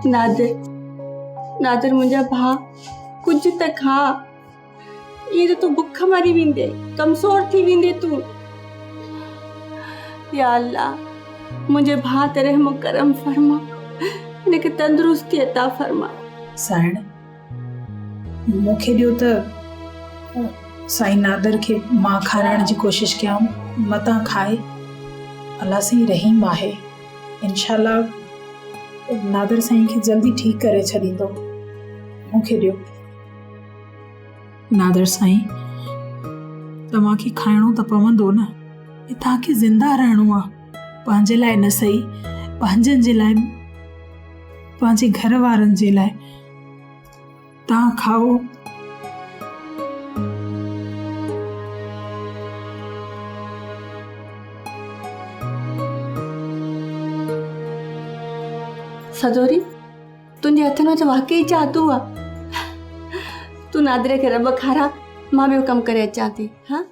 नादिर नादिर मुंहिंजा भाउ कुछ त खा। ये तो बुख मरी वेंदे, कमज़ोर थी वेंदे तू। या अल्लाह, मुझे भाउ ते रहम करम फरमा, इनके तंदुरुस्ती अता फरमा। साइण मूंखे ॾियो त साईं नादर खे मां खाराइण जी कोशिश कयां, मतां खाए। अल्लाह साईं रहीम आहे, इंशाल्लाह नादर साईं खे जल्दी ठीक करे छॾींदो। मूंखे ॾियो। नादर साईं, तव्हांखे खाइणो त पवंदो न, तव्हांखे ज़िंदा रहणो आहे, पंहिंजे लाइ न सही, पंहिंजनि जे लाइ, पंहिंजे घर वारनि जे लाइ। तव्हां खाओ। सदोरी, तुंहिंजे हथ में तो वाकई जादू आहे। तू नादिरे खे रब खारा, मां ॿियो कमु करे अचां थी। हाँ।